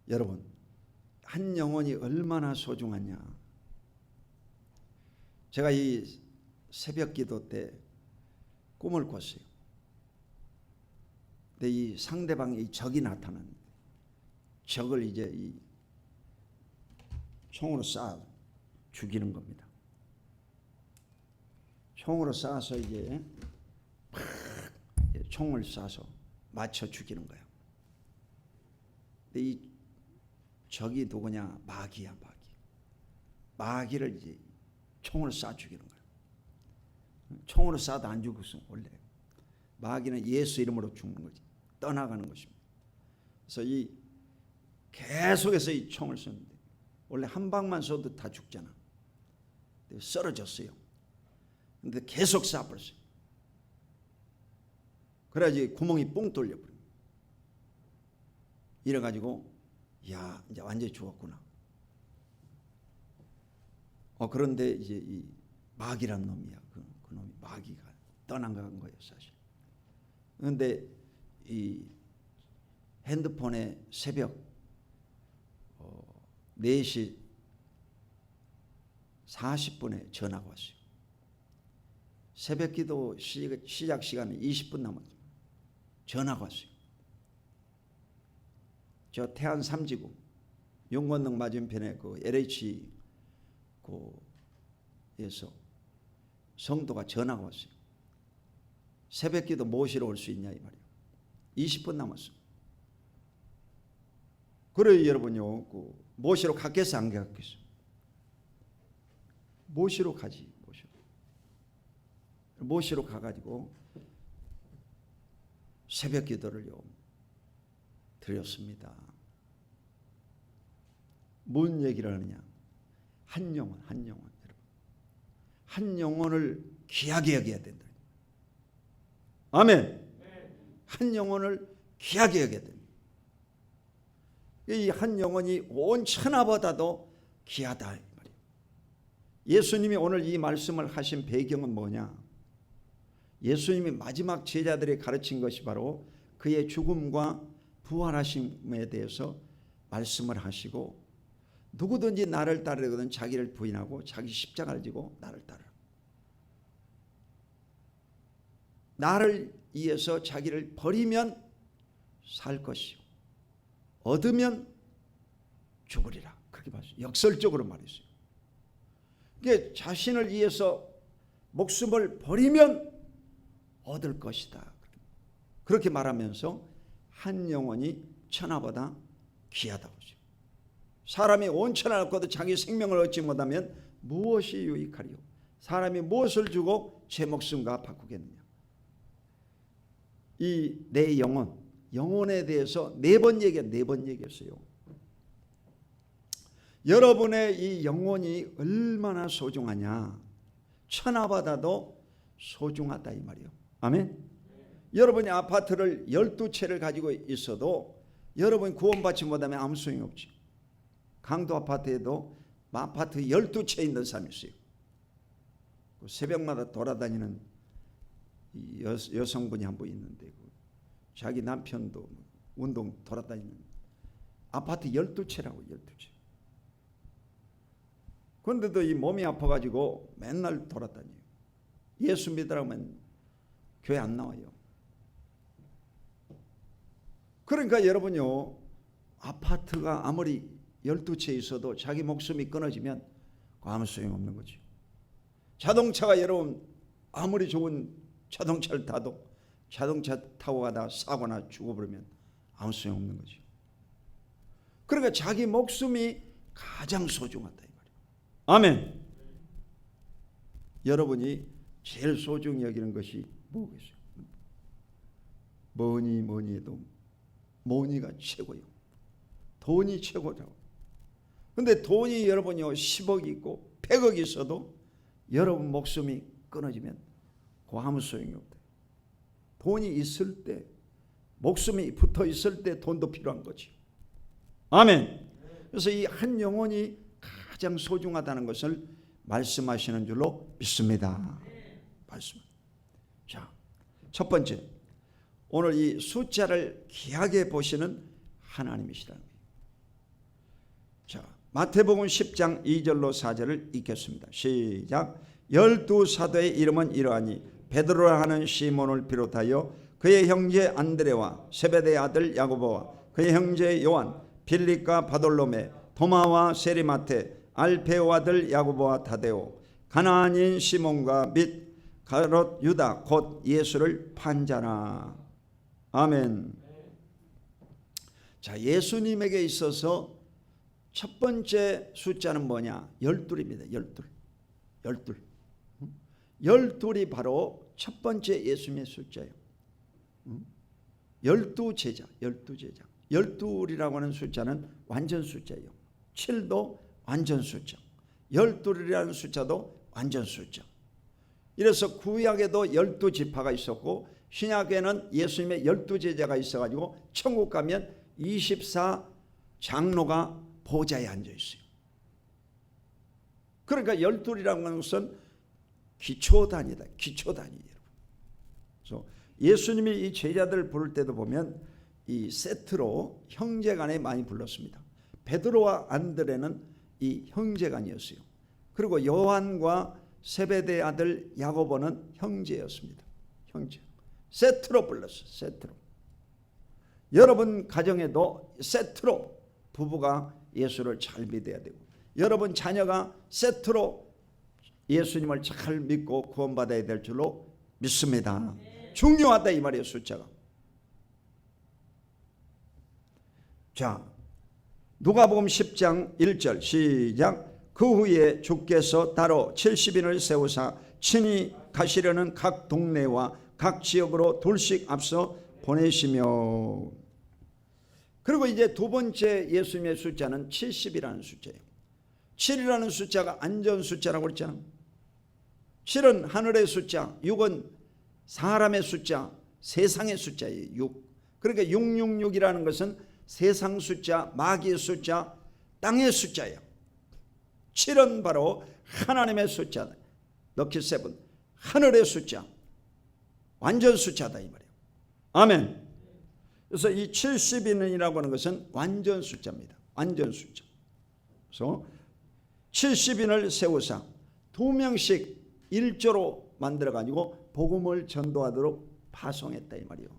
여러분, 한 영혼이 얼마나 소중하냐. 제가 이 새벽 기도 때 꿈을 꿨어요. 근데 이 상대방의 적이 나타났는데, 적을 이제 이 총으로 쏴 죽이는 겁니다. 총으로 쏴서 이제 팍 총을 쏴서 맞춰 죽이는 거예요. 근데 이 적이 누구냐? 마귀야, 마귀. 마귀를 이제 총으로 쏴 죽이는 거예요. 총으로 쏴도 안 죽었어 원래. 마귀는 예수 이름으로 죽는 거지. 떠나가는 것입니다. 그래서 이 계속해서 이 총을 쏘는데 원래 한 방만 쏘도 다 죽잖아. 쓰러졌어요. 근데 계속 쏴버렸어요. 그래야지 구멍이 뻥 뚫려버려요. 이래가지고 야, 이제 완전히 죽었구나. 그런데 이제 이 마귀란 놈이야. 그 놈이 마귀가 떠나간 거예요, 사실. 그런데 이 핸드폰에 새벽 4시 40분에 전화가 왔어요. 새벽 기도 시작 시간에 20분 남았어요. 전화가 왔어요. 저 태안 삼지구 용건동 맞은편에 그 LH 에서 성도가 전화가 왔어요. 새벽 기도 모시러 올 수 있냐 이 말이에요. 20분 남았어. 그래 여러분요, 모시러 갔겠어 안 갔겠어? 모시러 가지. 모시러 가가지고 새벽 기도를요 드렸습니다. 뭔 얘기를 하느냐? 한 영혼 여러분, 한 영혼을 귀하게 여겨야 된다. 아멘. 한 영혼을 귀하게 여겨야 됩니다. 이 한 영혼이 온 천하보다도 귀하다 이 말이에요. 예수님이 오늘 이 말씀을 하신 배경은 뭐냐? 예수님이 마지막 제자들이 가르친 것이 바로 그의 죽음과 부활하심에 대해서 말씀을 하시고, 누구든지 나를 따르거든 자기를 부인하고 자기 십자가를 지고 나를 따르라. 나를 위해서 자기를 버리면 살 것이요 얻으면 죽으리라. 그렇게 봤어요. 역설적으로 말했어요. 이게 자신을 위해서 목숨을 버리면 얻을 것이다. 그렇게 말하면서 한 영혼이 천하보다 귀하다고 하죠. 사람이 온 천하를 얻고도 자기 생명을 얻지 못하면 무엇이 유익하리요? 사람이 무엇을 주고 제 목숨과 바꾸겠느냐? 이 내 영혼에 대해서 4번 얘기했어요. 여러분의 이 영혼이 얼마나 소중하냐? 천하보다도 소중하다 이 말이에요. 아멘. 여러분이 아파트를 12채를 가지고 있어도 여러분이 구원받지 못하면 아무 소용이 없지. 강도 아파트에도 아파트 12채 있는 사람이 있어요. 새벽마다 돌아다니는 여성분이 한 분 있는데 자기 남편도 운동 돌아다니는 아파트 12채라고 12채. 그런데도 이 몸이 아파가지고 맨날 돌아다녀요. 예수 믿으라면 교회 안 나와요. 그러니까 여러분요, 아파트가 아무리 12채 있어도 자기 목숨이 끊어지면 아무 소용없는 거죠. 자동차가 여러분 아무리 좋은 자동차를 타도 자동차 타고 가다가 사고나 죽어버리면 아무 소용없는 거죠. 그러니까 자기 목숨이 가장 소중하다 이 말이에요. 아멘. 여러분이 제일 소중히 여기는 것이 뭐겠어요? 뭐니 해도 뭐니가 최고요. 돈이 최고죠. 근데 돈이 여러분요 10억이 있고 100억이 있어도 여러분 목숨이 끊어지면 그 아무 소용이 없다. 돈이 있을 때, 목숨이 붙어 있을 때 돈도 필요한 거지. 아멘. 그래서 이 한 영혼이 가장 소중하다는 것을 말씀하시는 줄로 믿습니다. 말씀. 자, 첫 번째, 오늘 이 숫자를 귀하게 보시는 하나님이시라는 거예요. 자, 마태복음 10장 2절로 4절을 읽겠습니다. 시작. 12사도의 이름은 이러하니 베드로라 하는 시몬을 비롯하여 그의 형제 안드레와 세베대의 아들 야고보와 그의 형제 요한, 빌립과 바돌로메, 도마와 세리마테, 알페오 아들 야고보와 타데오, 가나안인 시몬과 및 가롯 유다 곧 예수를 판자라. 아멘. 자, 예수님에게 있어서 첫 번째 숫자는 뭐냐? 12입니다. 12. 12이 바로 첫 번째 예수님의 숫자예요. 12제자. 12이라고 하는 숫자는 완전 숫자예요. 7도 완전 숫자, 12이라는 숫자도 완전 숫자. 이래서 구약에도 12지파가 있었고 신약에는 예수님의 12제자가 있어가지고 천국 가면 24장로가 보좌에 앉아 있어요. 그러니까 12이라는 것은 기초단위다. 기초단위. 그래서 예수님이 이 제자들을 부를 때도 보면 이 세트로 형제간에 많이 불렀습니다. 베드로와 안드레는 이 형제간이었어요. 그리고 요한과 세베대의 아들 야고보는 형제였습니다. 형제. 세트로 불렀어요. 세트로. 여러분 가정에도 세트로 부부가 예수를 잘 믿어야 되고, 여러분 자녀가 세트로 예수님을 잘 믿고 구원받아야 될 줄로 믿습니다. 중요하다 이 말이에요. 숫자가. 자, 누가복음 10장 1절 시작. 그 후에 주께서 따로 70인을 세우사 친히 가시려는 각 동네와 각 지역으로 둘씩 앞서 보내시며. 그리고 이제 두 번째 예수님의 숫자는 70이라는 숫자예요. 7이라는 숫자가 안전 숫자라고 그랬잖아요. 7은 하늘의 숫자, 6은 사람의 숫자, 세상의 숫자예요. 6. 그러니까 666이라는 것은 세상 숫자, 마귀의 숫자, 땅의 숫자예요. 7은 바로 하나님의 숫자, 럭키 세븐, 하늘의 숫자, 완전 숫자다 이 말이에요. 아멘. 그래서 이 70인이라고 하는 것은 완전 숫자입니다. 완전 숫자. 그래서 70인을 세우사 2명씩 1조로 만들어가지고 복음을 전도하도록 파송했다 이 말이에요.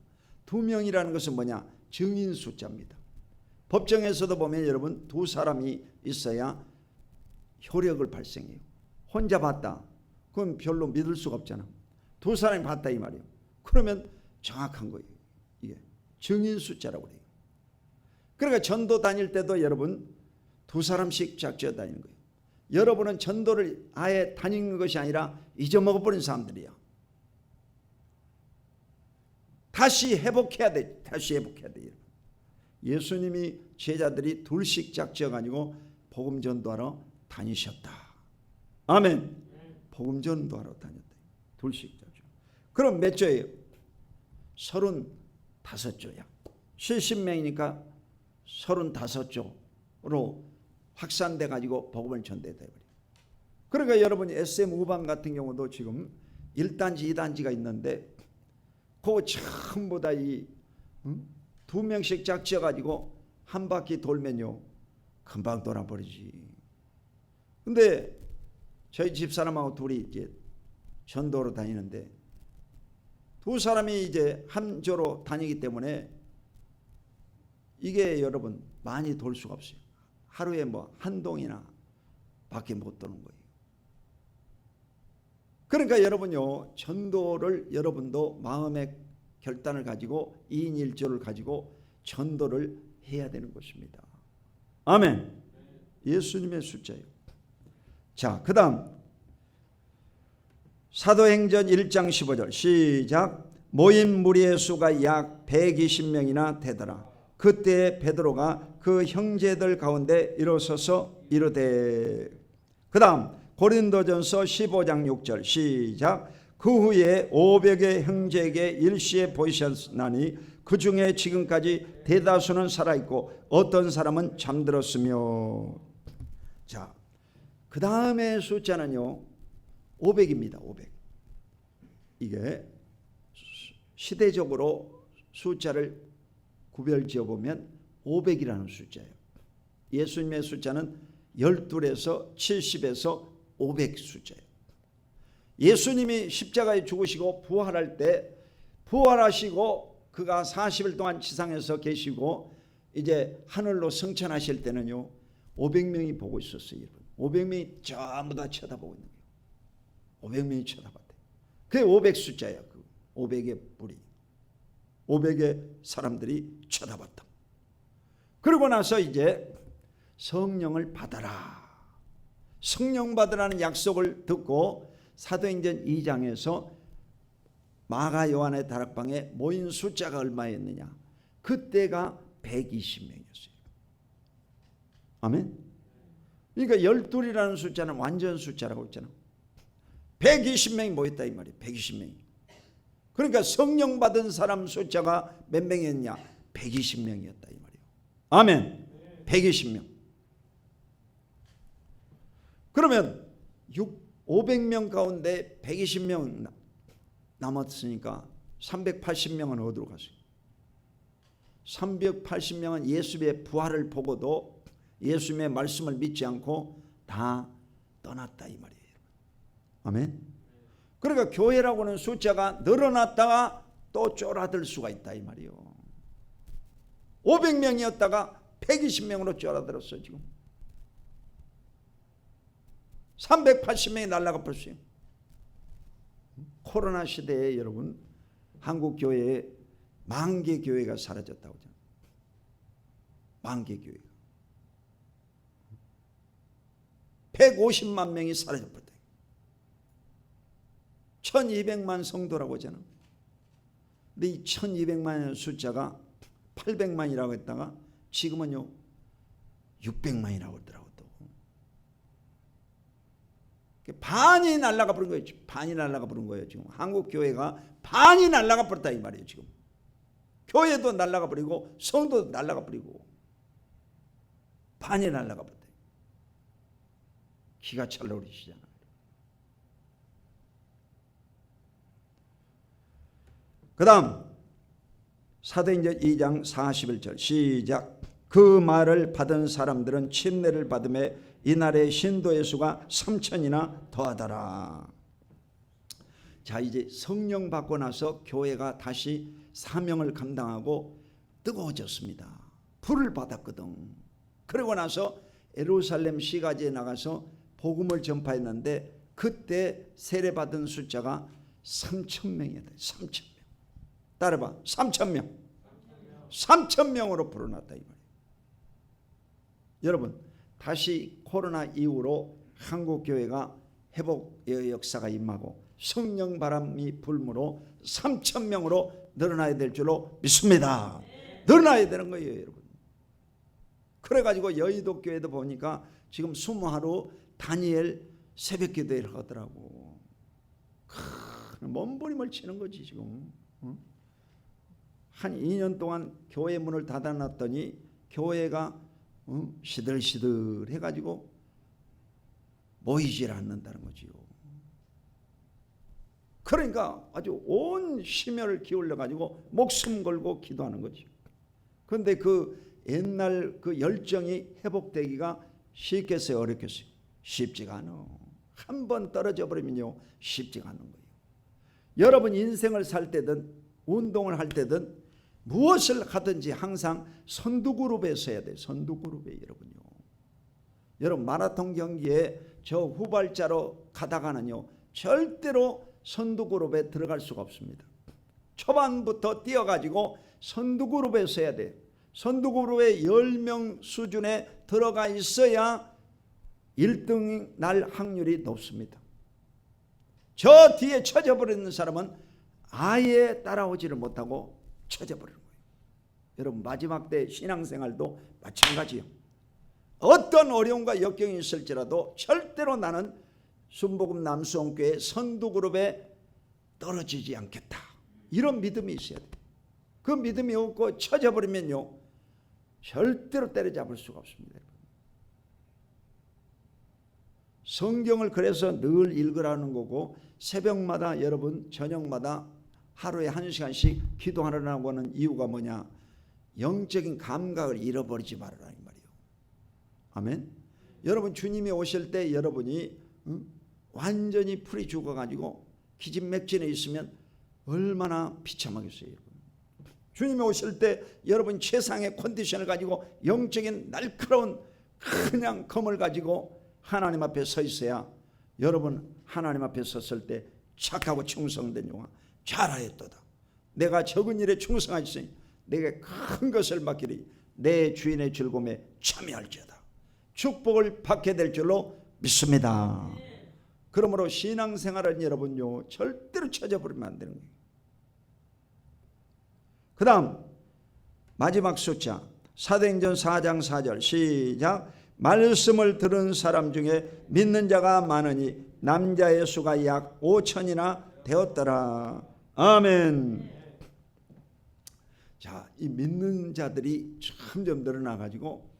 2명이라는 것은 뭐냐? 증인 숫자입니다. 법정에서도 보면 여러분 2사람이 있어야 효력을 발생해요. 혼자 봤다. 그럼 별로 믿을 수가 없잖아. 2사람이 봤다 이 말이에요. 그러면 정확한 거예요. 이게 증인 숫자라고 그래요. 그러니까 전도 다닐 때도 여러분 2사람씩 짝지어 다니는 거예요. 여러분은 전도를 아예 다니는 것이 아니라 잊어먹어버린 사람들이야. 다시 회복해야 돼. 다시 회복해야 돼. 예수님이 제자들이 둘씩 짝지어가지고 복음 전도하러 다니셨다. 아멘. 복음 전도하러 다녔다. 둘씩 짝지어. 그럼 몇 조예요? 35조야. 70명이니까 35조로 확산돼 가지고 복음을 전대했다. 그러니까 여러분 SM 우방 같은 경우도 지금 1단지 2단지가 있는데 그거 전부 다 이 2명씩 짝지어 가지고 한 바퀴 돌면요 금방 돌아버리지. 근데 저희 집사람하고 둘이 이제 전도로 다니는데 2사람이 이제 한 조로 다니기 때문에 이게 여러분 많이 돌 수가 없어요. 하루에 뭐 한 동이나 밖에 못 도는 거예요. 그러니까 여러분요 전도를 여러분도 마음의 결단을 가지고 2인 1조를 가지고 전도를 해야 되는 것입니다. 아멘. 예수님의 숫자예요. 자, 그 다음 사도행전 1장 15절 시작. 모인 무리의 수가 약 120명이나 되더라. 그때 베드로가 그 형제들 가운데 일어서서 이르되. 그 다음 고린도전서 15장 6절 시작. 그 후에 500의 형제에게 일시에 보이셨나니 그 중에 지금까지 대다수는 살아있고 어떤 사람은 잠들었으며. 자, 그 다음에 숫자는요 500입니다. 500. 이게 시대적으로 숫자를 구별지어 보면 500이라는 숫자예요. 예수님의 숫자는 12에서 70에서 500 숫자예요. 예수님이 십자가에 죽으시고 부활할 때, 부활하시고 그가 40일 동안 지상에서 계시고 이제 하늘로 승천하실 때는요, 500명이 보고 있었어요. 여러분, 500명이 전부 다 쳐다보고 있는 거예요. 500명이 쳐다봤대요. 그게 500 숫자예요. 그 500의 뿌리, 500의 사람들이 쳐다봤다. 그러고 나서 이제 성령을 받아라, 성령 받으라는 약속을 듣고 사도행전 2장에서 마가 요한의 다락방에 모인 숫자가 얼마였느냐? 그때가 120명이었어요. 아멘. 그러니까 12이라는 숫자는 완전 숫자라고 했잖아. 120명이 모였다 이 말이에요. 120명이. 그러니까 성령 받은 사람 숫자가 몇 명이었냐? 120명이었다 이 말이에요. 아멘. 120명. 그러면 500명 가운데 120명 남았으니까 380명은 어디로 갔어요? 380명은 예수의 부활을 보고도 예수님의 말씀을 믿지 않고 다 떠났다 이 말이에요. 아멘. 그러니까 교회라고 하는 숫자가 늘어났다가 또 쫄아들 수가 있다 이 말이에요. 500명이었다가 120명으로 쫄아들었어. 지금 380명이 날아가 버렸어요. 코로나 시대에 여러분, 한국 교회에 만개 교회가 사라졌다고 하잖아요. 만개 교회가 150만 명이 사라져버렸다. 1200만 성도라고 하잖아. 근데 이 1200만의 숫자가 800만이라고 했다가 지금은요 600만이라고 하더라고. 또 반이 날아가 버린 거예요. 반이 날아가 버린 거예요. 지금 한국 교회가 반이 날아가 버렸다 이 말이에요. 지금 교회도 날아가 버리고 성도도 날아가 버리고 반이 날아가 버렸다. 기가 찰나오르시잖아요. 그 다음 사도행전 2장 41절 시작. 그 말을 받은 사람들은 침례를 받음에 이날의 신도의 수가 3,000이나 더하더라. 자, 이제 성령 받고 나서 교회가 다시 사명을 감당하고 뜨거워졌습니다. 불을 받았거든. 그러고 나서 예루살렘 시가지에 나가서 복음을 전파했는데 그때 세례받은 숫자가 3,000명이었다. 3,000명. 따라봐. 3,000명. 3,000명으로 불어났다 이 말이에요. 여러분, 다시 코로나 이후로 한국 교회가 회복의 역사가 임하고 성령 바람이 불므로 3,000명으로 늘어나야 될 줄로 믿습니다. 늘어나야 되는 거예요, 여러분. 그래가지고 여의도 교회도 보니까 지금 20하루 다니엘 새벽 기도회를 하더라고. 몸부림을 치는 거지 지금. 한 2년 동안 교회 문을 닫아놨더니 교회가 시들시들 해가지고 모이질 않는다는 거지요. 그러니까 아주 온 심혈을 기울여가지고 목숨 걸고 기도하는 거지. 그런데 그 옛날 그 열정이 회복되기가 쉽겠어요, 어렵겠어요? 쉽지가 않아. 한 번 떨어져 버리면요 쉽지가 않은 거예요. 여러분 인생을 살 때든 운동을 할 때든 무엇을 하든지 항상 선두그룹에 서야 돼요. 선두그룹에 여러분요. 여러분 마라톤 경기에 저 후발자로 가다가는요 절대로 선두그룹에 들어갈 수가 없습니다. 초반부터 뛰어가지고 선두그룹에 서야 돼요. 선두그룹에 10명 수준에 들어가 있어야 1등 날 확률이 높습니다. 저 뒤에 쳐져버리는 사람은 아예 따라오지를 못하고 쳐져버리는 거예요. 여러분 마지막 때 신앙생활도 마찬가지예요. 어떤 어려움과 역경이 있을지라도 절대로 나는 순복음 남수원교회 선두그룹에 떨어지지 않겠다. 이런 믿음이 있어야 돼요. 그 믿음이 없고 쳐져버리면요 절대로 때려잡을 수가 없습니다. 성경을 그래서 늘 읽으라는 거고 새벽마다 여러분 저녁마다 하루에 1시간씩 기도하라고 하는 이유가 뭐냐? 영적인 감각을 잃어버리지 말아라 이 말이에요. 아멘. 여러분 주님이 오실 때 여러분이 완전히 풀이 죽어가지고 기진맥진에 있으면 얼마나 비참하겠어요. 여러분. 주님이 오실 때 여러분 최상의 컨디션을 가지고 영적인 날카로운 그냥 검을 가지고 하나님 앞에 서 있어야 여러분 하나님 앞에 섰을 때 착하고 충성된 용아 잘하였도다. 내가 적은 일에 충성하였으니 내게 큰 것을 맡기리. 내 주인의 즐거움에 참여할지어다. 축복을 받게 될 줄로 믿습니다. 그러므로 신앙생활은 여러분요 절대로 쳐져버리면 안 되는 거예요. 그 다음 마지막 숫자 사도행전 4장 4절 시작. 말씀을 들은 사람 중에 믿는 자가 많으니 남자의 수가 약 5천이나 되었더라. 아멘. 자, 이 믿는 자들이 점점 늘어나가지고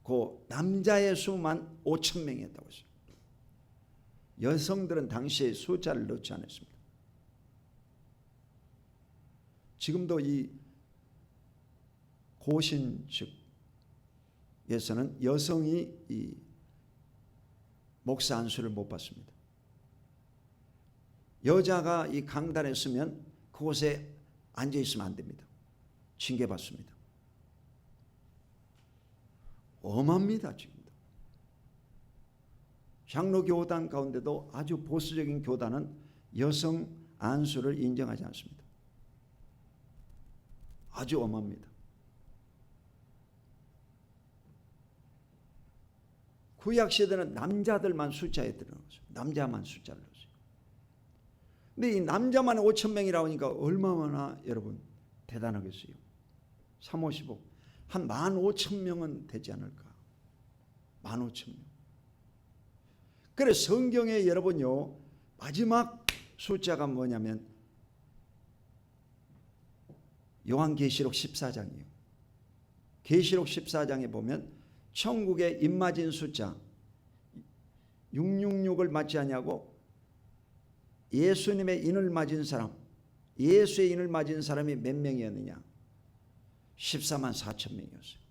그 남자의 수만 5천 명이었다고 했어요. 여성들은 당시에 숫자를 넣지 않았습니다. 지금도 이 고신 측에서는 여성이 이 목사 안수를 못 받습니다. 여자가 이 강단에 서면 그곳에 앉아 있으면 안 됩니다. 징계받습니다. 엄합니다. 지금도. 장로교단 가운데도 아주 보수적인 교단은 여성 안수를 인정하지 않습니다. 아주 엄합니다. 구약시대는 남자들만 숫자에 들어갔어요. 남자만 숫자를 넣었어요. 근데 이 남자만 5천 명이라고 하니까 얼마나 여러분 대단하겠어요. 3, 5, 15 한 15,000명은 되지 않을까. 15,000명. 그래서 성경에 여러분요 마지막 숫자가 뭐냐면 요한계시록 14장이에요. 계시록 14장에 보면 천국의 입맞은 숫자 666을 맞지 않냐고 예수님의 인을 맞은 사람, 예수의 인을 맞은 사람이 몇 명이었느냐? 14만 4천 명이었어요.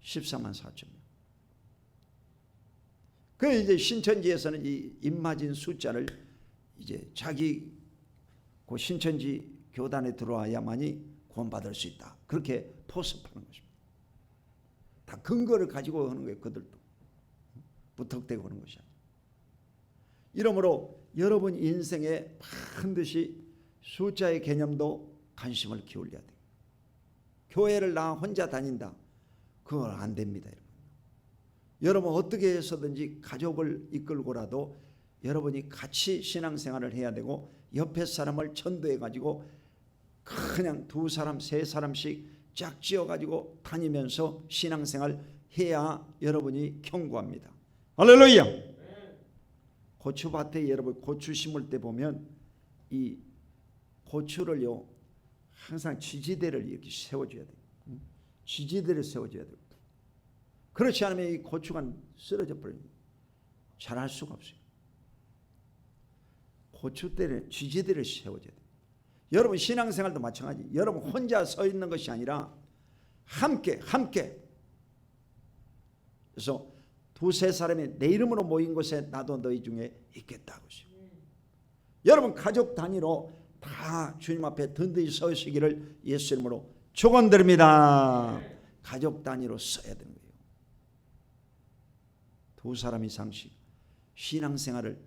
14만 4천 명. 그 이제 신천지에서는 이 입맞은 숫자를 이제 자기 그 신천지 교단에 들어와야만이 구원받을 수 있다. 그렇게 포섭하는 것입니다. 다 근거를 가지고 하는 거예요. 그들도 무턱대고 하는 것이 아니에요. 이러므로 여러분 인생에 반드시 숫자의 개념도 관심을 기울여야 돼요. 교회를 나 혼자 다닌다. 그건 안 됩니다. 여러분 어떻게 해서든지 가족을 이끌고라도 여러분이 같이 신앙생활을 해야 되고 옆에 사람을 전도해 가지고 그냥 2사람 3사람씩 짝지어 가지고 다니면서 신앙생활 해야 여러분이 견고합니다. 할렐루야. 고추밭에 여러분 고추 심을 때 보면 이 고추를요 항상 지지대를 이렇게 세워줘야 돼요. 지지대를 세워줘야 돼요. 그렇지 않으면 이 고추가 쓰러져 버립니다. 자랄 수가 없어요. 고추대를 지지대를 세워줘야 돼요. 여러분 신앙생활도 마찬가지. 여러분 혼자 서 있는 것이 아니라 함께 그래서 2-3사람이 내 이름으로 모인 곳에 나도 너희 중에 있겠다고 하시오. 여러분 가족 단위로 다 주님 앞에 든든히 서시기를 예수 이름으로 축원드립니다. 가족 단위로 써야 되는 거예요. 2사람 이상씩 신앙생활을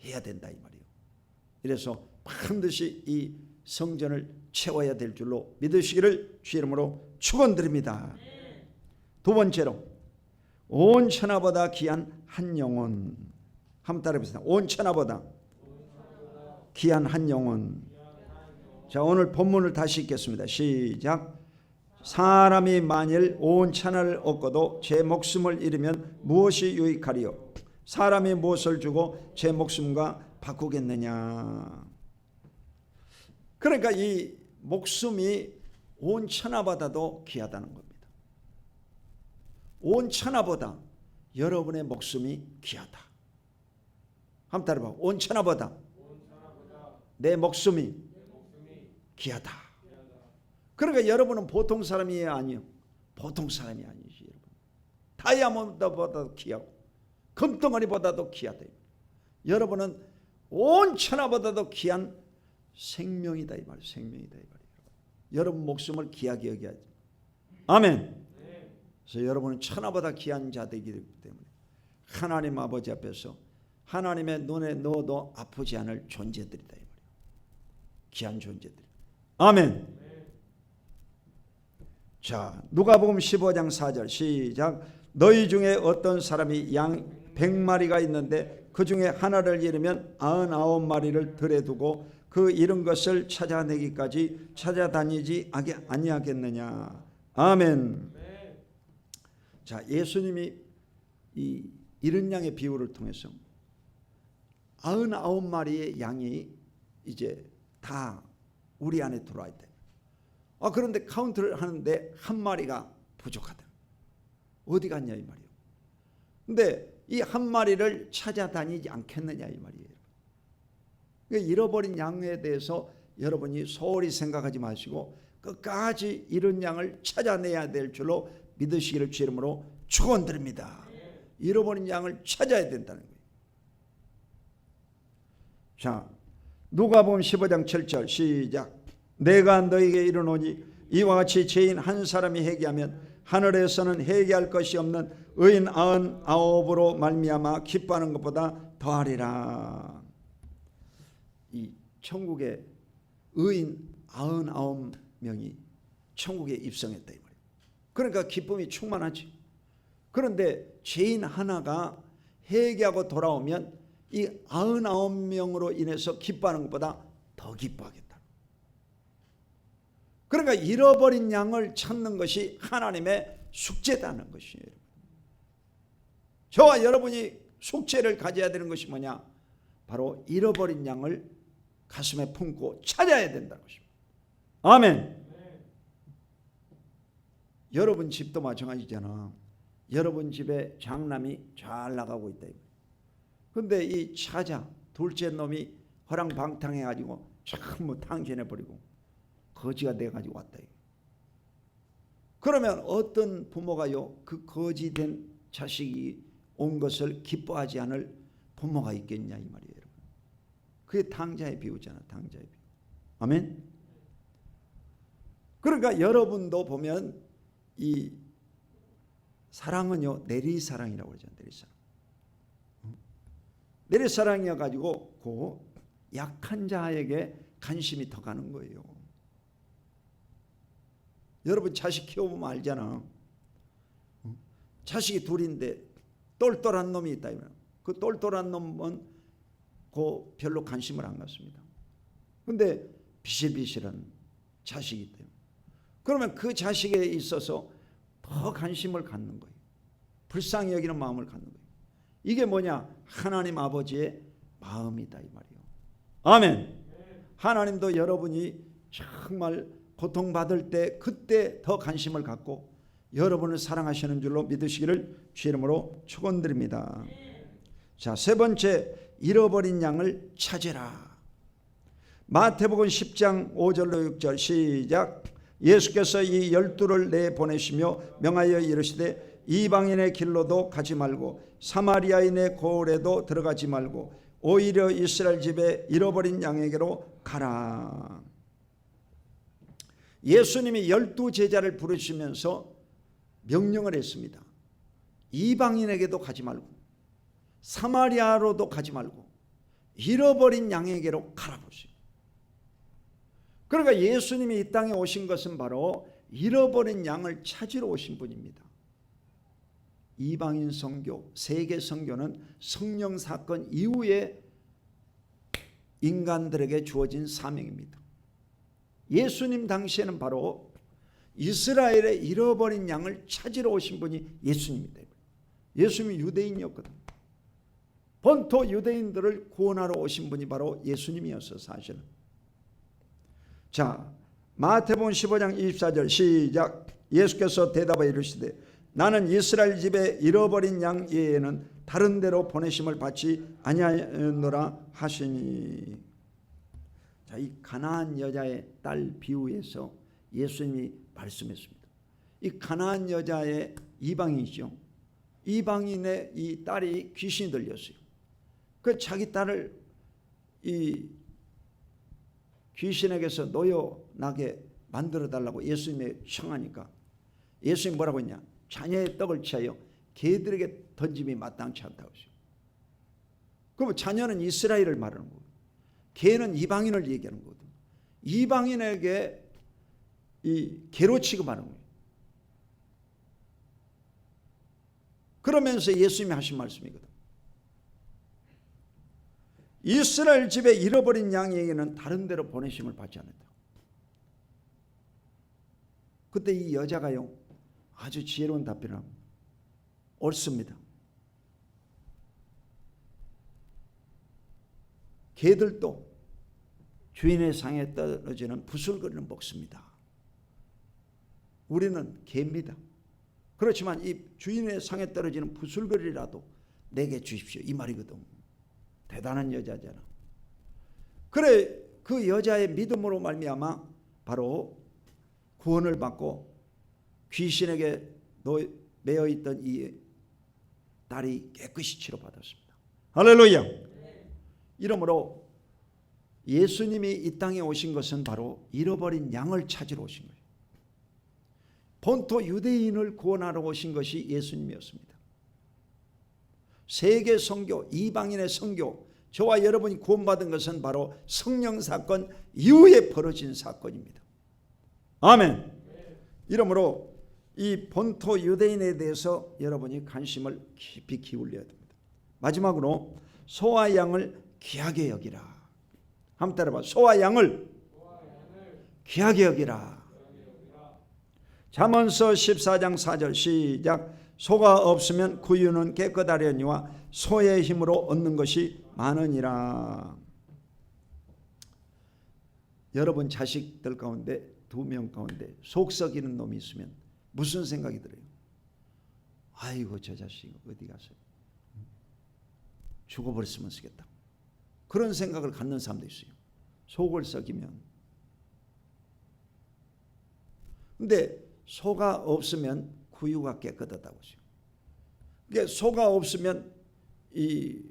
해야 된다 이 말이에요. 그래서 반드시 이 성전을 채워야 될 줄로 믿으시기를 주 이름으로 축원드립니다. 2번째로 온 천하보다 귀한 한 영혼. 한번 따라해보세요. 온 천하보다 귀한 한 영혼. 자, 오늘 본문을 다시 읽겠습니다. 시작. 사람이 만일 온 천하를 얻고도 제 목숨을 잃으면 무엇이 유익하리요? 사람이 무엇을 주고 제 목숨과 바꾸겠느냐? 그러니까 이 목숨이 온 천하보다도 귀하다는 겁니다. 온 천하보다 여러분의 목숨이 귀하다. 한번 따라봐. 온 천하보다 내 목숨이 귀하다. 그러니까 여러분은 보통 사람이 아니요. 보통 사람이 아니지. 여러분. 다이아몬드보다도 귀하고 금덩어리보다도 귀하다. 여러분은 온 천하보다도 귀한 생명이다 이 말이에요. 생명이다 이 말이에요. 여러분 목숨을 귀하게 여겨야지. 아멘. 그래서 여러분은 천하보다 귀한 자들이기 때문에 하나님 아버지 앞에서 하나님의 눈에 넣어도 아프지 않을 존재들이다 이 말이에요. 귀한 존재들. 아멘. 자, 누가복음 15장 4절 시작. 너희 중에 어떤 사람이 양 100마리가 있는데 그 중에 하나를 잃으면 99마리를 들에 두고 그 잃은 것을 찾아내기까지 찾아다니지 아니하겠느냐. 아멘. 자, 예수님이 이 잃은 양의 비유를 통해서 99마리의 양이 이제 다 우리 안에 들어와 있다. 그런데 카운트를 하는데 한 마리가 부족하다. 어디 갔냐 이 말이에요. 근데 이 한 마리를 찾아다니지 않겠느냐 이 말이에요. 그러니까 잃어버린 양에 대해서 여러분이 소홀히 생각하지 마시고 끝까지 잃은 양을 찾아내야 될 줄로 믿으시기를 주 이름으로 축원드립니다. 잃어버린 양을 찾아야 된다는 거예요. 자, 누가복음 15장 7절 시작. 내가 너에게 이르노니 이와 같이 죄인 한 사람이 회개하면 하늘에서는 회개할 것이 없는 의인 99으로 말미암아 기뻐하는 것보다 더하리라. 이 천국에 의인 99명이 천국에 입성했다 이 말이에요. 그러니까 기쁨이 충만하지. 그런데 죄인 하나가 회개하고 돌아오면 이 99명으로 인해서 기뻐하는 것보다 더 기뻐하겠다. 그러니까 잃어버린 양을 찾는 것이 하나님의 숙제다는 것이에요. 저와 여러분이 숙제를 가져야 되는 것이 뭐냐? 바로 잃어버린 양을 가슴에 품고 찾아야 된다는 것입니다. 아멘. 여러분 집도 마찬가지잖아. 여러분 집에 장남이 잘 나가고 있다. 근데 이 차자 둘째 놈이 허랑방탕해가지고 전부 탕진해버리고 거지가 돼가지고 왔다. 그러면 어떤 부모가요 그 거지된 자식이 온 것을 기뻐하지 않을 부모가 있겠냐 이 말이에요. 여러분. 그게 탕자의 비유잖아. 탕자의 비유. 아멘. 그러니까 여러분도 보면 이 사랑은요 내리사랑이라고 그러죠. 내리사랑. 내리사랑이어가지고 그 약한 자에게 관심이 더 가는 거예요. 여러분 자식 키워보면 알잖아. 자식이 둘인데 똘똘한 놈이 있다. 그 똘똘한 놈은 그 별로 관심을 안 갖습니다. 근데 비실비실한 자식이 있대요. 그러면 그 자식에 있어서 더 관심을 갖는 거예요. 불쌍히 여기는 마음을 갖는 거예요. 이게 뭐냐? 하나님 아버지의 마음이다 이 말이에요. 아멘. 하나님도 여러분이 정말 고통받을 때 그때 더 관심을 갖고 여러분을 사랑하시는 줄로 믿으시기를 주 이름으로 축원드립니다. 자, 세 번째, 잃어버린 양을 찾으라. 마태복음 10장 5절로 6절 시작. 예수께서 이 12를 내보내시며 명하여 이르시되 이방인의 길로도 가지 말고 사마리아인의 고을에도 들어가지 말고 오히려 이스라엘 집에 잃어버린 양에게로 가라. 예수님이 12제자를 부르시면서 명령을 했습니다. 이방인에게도 가지 말고 사마리아로도 가지 말고 잃어버린 양에게로 가라 보세요. 그러니까 예수님이 이 땅에 오신 것은 바로 잃어버린 양을 찾으러 오신 분입니다. 이방인 선교, 세계 선교는 성령 사건 이후에 인간들에게 주어진 사명입니다. 예수님 당시에는 바로 이스라엘의 잃어버린 양을 찾으러 오신 분이 예수님입니다. 예수님이 유대인이었거든. 본토 유대인들을 구원하러 오신 분이 바로 예수님이었어 사실은. 자, 마태복음 15장 24절 시작. 예수께서 대답하여 이르시되 나는 이스라엘 집에 잃어버린 양 외에는 다른 데로 보내심을 받지 아니하노라 하시니. 자, 이 가나안 여자의 딸 비유에서 예수님이 말씀했습니다. 이 가나안 여자의 이방인이죠. 이방인의 이 딸이 귀신이 들렸어요. 그 자기 딸을 이 귀신에게서 놓여나게 만들어 달라고 예수님에 청하니까 예수님이 뭐라고 했냐? 자녀의 떡을 취하여 개들에게 던짐이 마땅치 않다고 했어요. 그럼 자녀는 이스라엘을 말하는 거고 개는 이방인을 얘기하는 거거든요. 이방인에게 이 개로 취급하는 거예요. 그러면서 예수님이 하신 말씀이거든. 이스라엘 집에 잃어버린 양에게는 다른 데로 보내심을 받지 않았다. 그때 이 여자가요 아주 지혜로운 답변을 합니다. 옳습니다. 개들도 주인의 상에 떨어지는 부슬거리는 먹습니다. 우리는 개입니다. 그렇지만 이 주인의 상에 떨어지는 부슬거리라도 내게 주십시오, 이 말이거든. 대단한 여자잖아. 그래 그 여자의 믿음으로 말미암아 바로 구원을 받고 귀신에게 매여있던 이 딸이 깨끗이 치료받았습니다. 할렐루야. 이러므로 예수님이 이 땅에 오신 것은 바로 잃어버린 양을 찾으러 오신 거예요. 본토 유대인을 구원하러 오신 것이 예수님이었습니다. 세계 선교, 이방인의 선교, 저와 여러분이 구원받은 것은 바로 성령 사건 이후에 벌어진 사건입니다. 아멘. 이러므로 이 본토 유대인에 대해서 여러분이 관심을 깊이 기울여야 됩니다. 마지막으로 소와 양을 귀하게 여기라. 한번 따라봐. 소와 양을 귀하게 여기라. 잠언서 14장 4절 시작. 소가 없으면 구유는 깨끗하려니와 소의 힘으로 얻는 것이 많으니라. 여러분 자식들 가운데 2명 가운데 속 썩이는 놈이 있으면 무슨 생각이 들어요? 아이고 저 자식 어디 가서 죽어버렸으면 쓰겠다. 그런 생각을 갖는 사람도 있어요. 속을 썩이면. 근데 소가 없으면 구유가 깨끗하다고 하죠. 그러니까 소가 없으면 이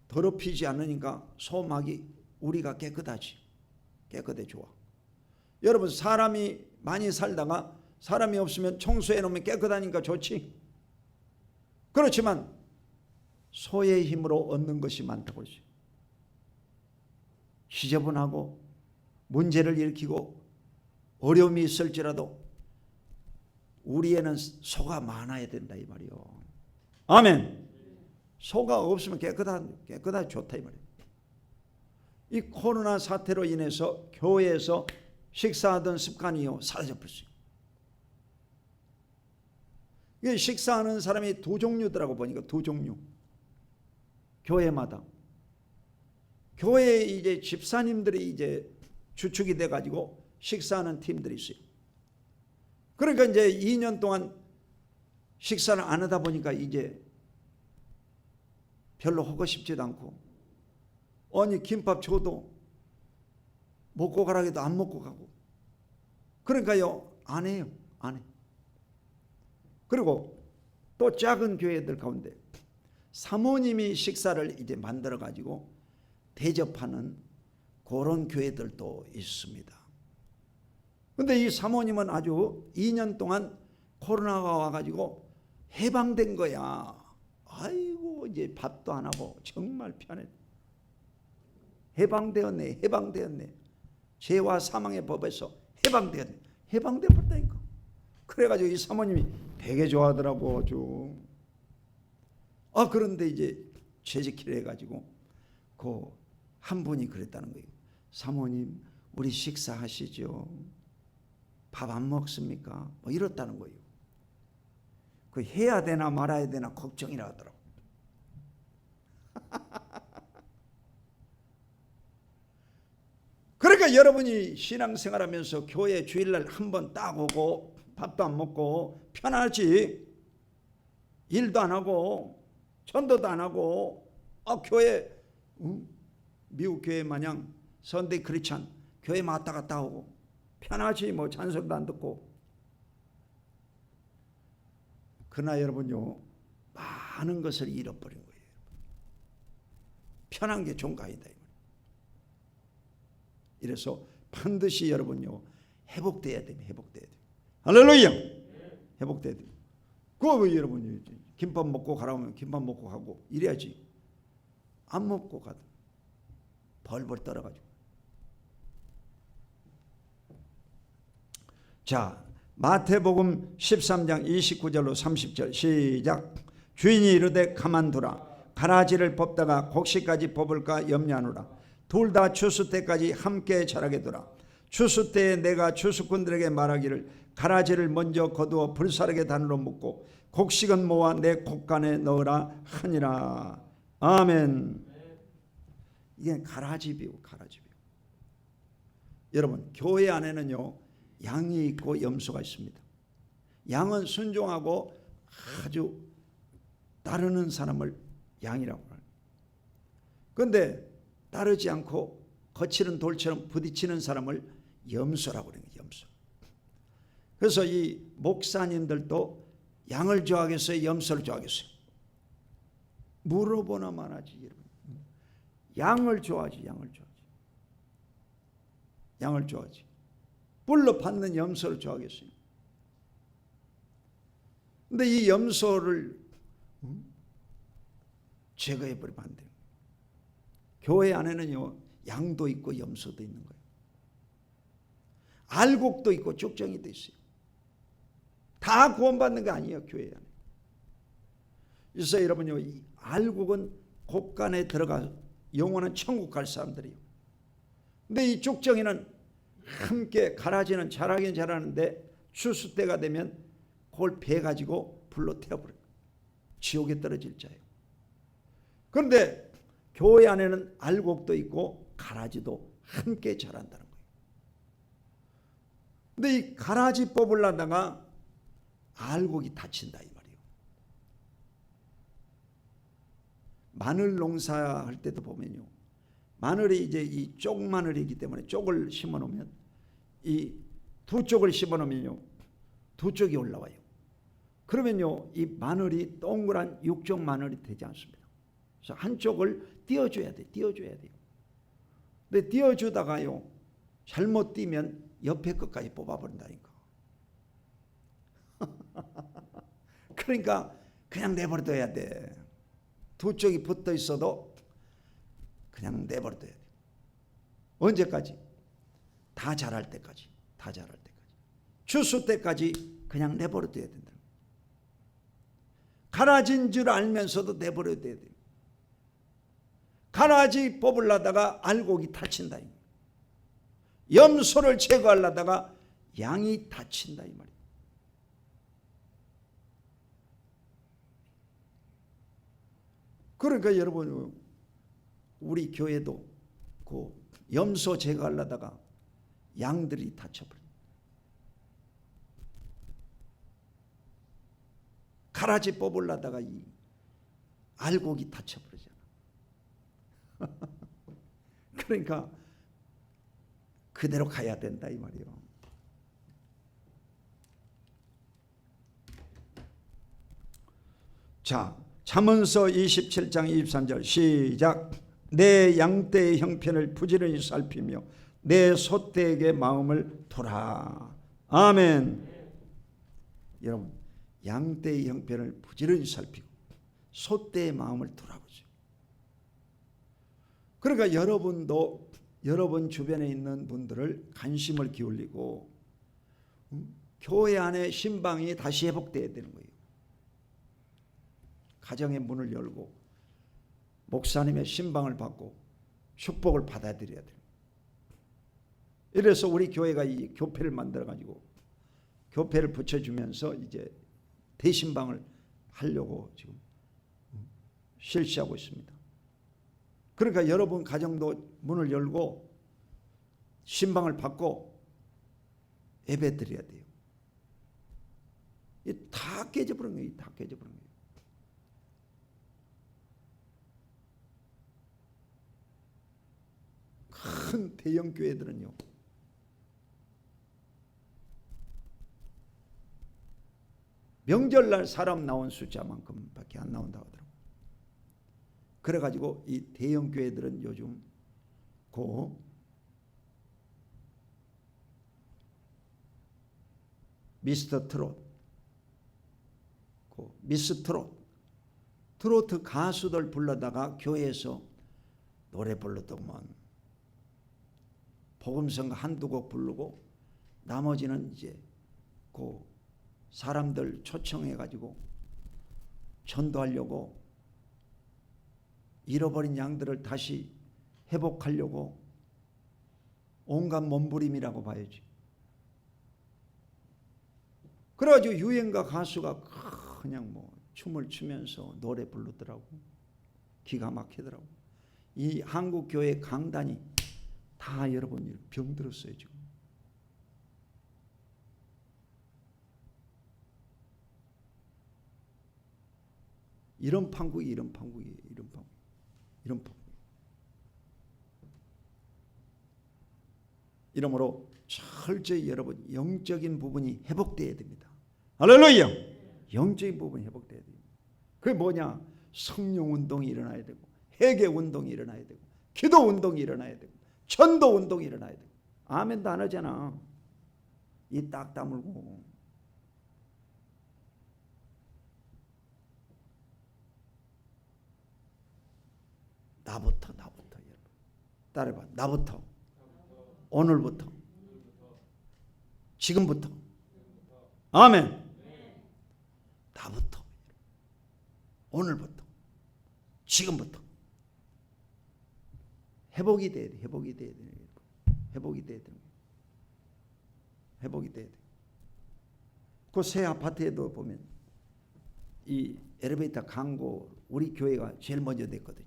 더럽히지 않으니까 소막이 우리가 깨끗하지. 깨끗해 좋아. 여러분 사람이 많이 살다가 사람이 없으면 청소해 놓으면 깨끗하니까 좋지. 그렇지만 소의 힘으로 얻는 것이 많다고 하죠. 지저분하고 문제를 일으키고 어려움이 있을지라도 우리에는 소가 많아야 된다 이 말이요. 아멘. 소가 없으면 깨끗하게 좋다 이 말이에요. 이 코로나 사태로 인해서 교회에서 식사하던 습관이요 사라져 버렸어요. 이게 식사하는 사람이 2종류더라고 보니까 2종류. 교회마다. 교회에 이제 집사님들이 이제 주축이 돼 가지고 식사하는 팀들이 있어요. 그러니까 이제 2년 동안 식사를 안 하다 보니까 이제 별로 하고 싶지도 않고, 아니 김밥 줘도 먹고 가라기도 안 먹고 가고, 그러니까요 안 해요. 안 해. 그리고 또 작은 교회들 가운데 사모님이 식사를 이제 만들어 가지고 대접하는 그런 교회들도 있습니다. 근데 이 사모님은 아주 2년 동안 코로나가 와가지고 해방된 거야. 아이고 이제 밥도 안 하고 정말 편해. 해방되었네. 죄와 사망의 법에서 해방되었네. 해방되었다니까. 그래가지고 이 사모님이 되게 좋아하더라고 아주. 그런데 이제 재직기를 해가지고 그 한 분이 그랬다는 거예요. 사모님 우리 식사하시죠. 밥 안 먹습니까? 뭐 이렇다는 거예요. 그 해야 되나 말아야 되나 걱정이라 하더라고. 그러니까 여러분이 신앙생활하면서 교회 주일날 한 번 딱 오고 밥도 안 먹고 편하지. 일도 안 하고 전도도 안 하고 교회 미국 교회 마냥 선데이 크리스찬 교회 왔다 갔다 오고 편하지. 뭐 찬송도 안 듣고. 그러나 여러분요 많은 것을 잃어버린 거예요. 편한 게 좋은 거 아니다. 이래서 반드시 여러분요 회복돼야 됩니다. 회복돼야 돼요. 할렐루야. 회복돼야 돼요. 그거 여러분이 김밥 먹고 가라면 김밥 먹고 가고 이래야지. 안 먹고 가도 벌벌 떨어가지고. 자, 마태복음 13장 29절로 30절 시작. 주인이 이르되 가만두라. 가라지를 뽑다가 곡식까지 뽑을까 염려하노라. 둘 다 추수 때까지 함께 자라게 두라. 추수 때에 내가 추수꾼들에게 말하기를 가라지를 먼저 거두어 불사르게 단으로 묶고 곡식은 모아 내 곡간에 넣으라 하니라. 아멘. 이게 가라지 비유, 가라지 비유. 여러분, 교회 안에는요 양이 있고 염소가 있습니다. 양은 순종하고 아주 따르는 사람을 양이라고 해요. 그런데 따르지 않고 거칠은 돌처럼 부딪히는 사람을 염소라고 그래요. 염소. 그래서 이 목사님들도 양을 좋아하겠어요? 염소를 좋아하겠어요? 물어보나만 하지. 여러분. 양을 좋아하지. 양을 좋아하지. 양을 좋아하지. 뿔로 받는 염소를 좋아하겠어요? 근데 이 염소를 제거해버리면 안 돼요. 교회 안에는요 양도 있고 염소도 있는 거예요. 알곡도 있고 쭉정이도 있어요. 다 구원받는 게 아니에요. 교회 안에. 그래서 여러분요 이 알곡은 곡간에 들어가 영원한 천국 갈 사람들이에요. 근데 이 쭉정이는 함께 가라지는 자라긴 자라는데 추수 때가 되면 그걸 베가지고 불로 태워버려요. 지옥에 떨어질 자예요. 그런데 교회 안에는 알곡도 있고 가라지도 함께 자란다는 거예요. 근데 이 가라지 뽑으려다가 알곡이 다친다 이 말이에요. 마늘 농사할 때도 보면요. 마늘이 이제 이 쪽 마늘이기 때문에 쪽을 심어 놓으면 이 두 쪽을 심어 놓으면요. 두 쪽이 올라와요. 그러면요. 이 마늘이 동그란 육종 마늘이 되지 않습니다. 그래서 한쪽을 띄워줘야 돼. 띄워줘야 돼요. 근데 띄워주다가요. 잘못 띄면 옆에 끝까지 뽑아버린다니까. 그러니까 그냥 내버려둬야 돼. 두 쪽이 붙어 있어도 그냥 내버려둬야 돼. 언제까지? 다 자랄 때까지. 다 자랄 때까지. 추수 때까지 그냥 내버려둬야 된다. 가라진 줄 알면서도 내버려둬야 돼. 가라지 뽑으려다가 알곡이 다친다. 염소를 제거하려다가 양이 다친다 이 말이에요. 그러니까 여러분 우리 교회도 그 염소 제거하려다가 양들이 다쳐버려요. 가라지 뽑으려다가 이 알곡이 다쳐버리잖아. 그러니까 그대로 가야 된다 이 말이에요. 자, 잠언서 27장 23절 시작. 내 양떼의 형편을 부지런히 살피며 내 소떼에게 마음을 두라. 아멘. 여러분 양떼의 형편을 부지런히 살피고 소떼의 마음을 두라고죠. 그러니까 여러분도 여러분 주변에 있는 분들을 관심을 기울이고 교회 안에 신방이 다시 회복돼야 되는 거예요. 가정의 문을 열고 목사님의 신방을 받고 축복을 받아들여야 돼요. 이래서 우리 교회가 이 교회를 만들어 가지고 교회를 붙여주면서 이제 대신방을 하려고 지금 실시하고 있습니다. 그러니까 여러분 가정도 문을 열고 신방을 받고 예배 드려야 돼요. 다 깨져버린 거예요. 다 깨져버린 거예요. 큰 대형 교회들은요. 명절날 사람 나온 숫자만큼밖에 안 나온다고 하더라고요. 그래가지고 이 대형 교회들은 요즘 미스터 트롯, 미스 트로트 가수들 불러다가 교회에서 노래 불렀더만 복음성 한두 곡 부르고 나머지는 이제 사람들 초청해가지고 전도하려고 잃어버린 양들을 다시 회복하려고 온갖 몸부림이라고 봐야지. 그래가지고 유행가 가수가 그냥 춤을 추면서 노래 부르더라고. 기가 막히더라고. 이 한국 교회 강단이 다 여러분 병들었어요 지금. 이런 판국이. 이러므로 철저히 여러분 영적인 부분이 회복되어야 됩니다. 할렐루야. 영적인 부분이 회복돼야 됩니다. 그게 뭐냐? 성령 운동이 일어나야 되고, 회개 운동이 일어나야 되고, 기도 운동이 일어나야 되고, 전도 운동이 일어나야 되고. 아멘도 안 하잖아. 이 딱 다물고. 나부터 여러분. 따라해봐. 나부터. 오늘부터. 지금부터. 아멘. 나부터, 오늘부터, 지금부터 회복이 돼야 돼. 회복이 돼야 돼. 그 새 아파트에도 보면 이 엘리베이터 광고 우리 교회가 제일 먼저 냈거든요.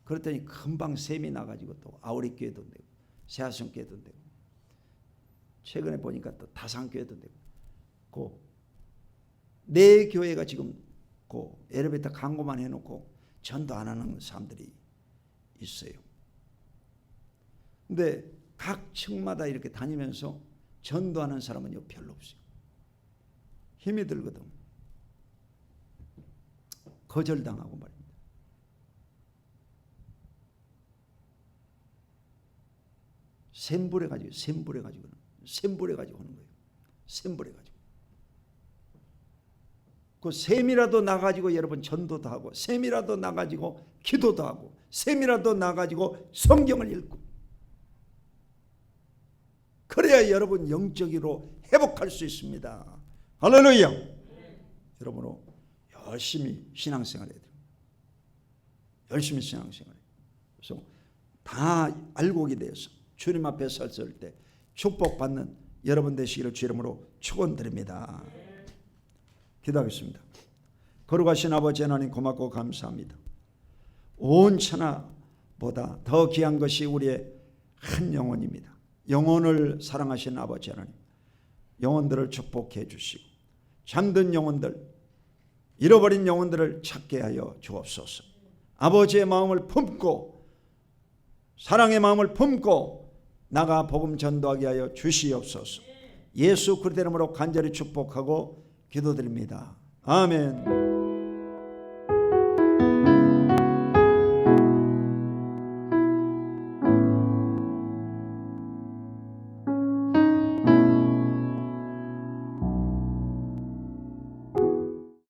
그랬더니 금방 셈이 나가지고 또 아우리 교회도 되고 새하성 교회도 되고 최근에 보니까 또 다산교회도 되고 내 교회가 지금 엘리베이터 광고만 해놓고 전도 안 하는 사람들이 있어요. 근데 각 층마다 이렇게 다니면서 전도하는 사람은 별로 없어요. 힘이 들거든. 거절당하고 말입니다. 샘불해가지고 하는 거예요. 샘불해가지고. 그 셈이라도 나가지고 여러분 전도도 하고, 셈이라도 나가지고 기도도 하고, 셈이라도 나가지고 성경을 읽고, 그래야 여러분 영적으로 회복할 수 있습니다. 할렐루야. 여러분은 열심히 신앙생활 해야 돼요. 열심히 신앙생활 해요. 그래서 다 알곡이 되어서 주님 앞에 설 때 축복받는 여러분 되시기를 주 이름으로 축원드립니다. 기도하겠습니다. 거룩하신 아버지 하나님 고맙고 감사합니다. 온 천하보다 더 귀한 것이 우리의 한 영혼입니다. 영혼을 사랑하신 아버지 하나님, 영혼들을 축복해 주시고 잠든 영혼들, 잃어버린 영혼들을 찾게 하여 주옵소서. 아버지의 마음을 품고 사랑의 마음을 품고 나가 복음 전도하게 하여 주시옵소서. 예수 그리스도 이름으로 간절히 축복하고 기도드립니다. 아멘.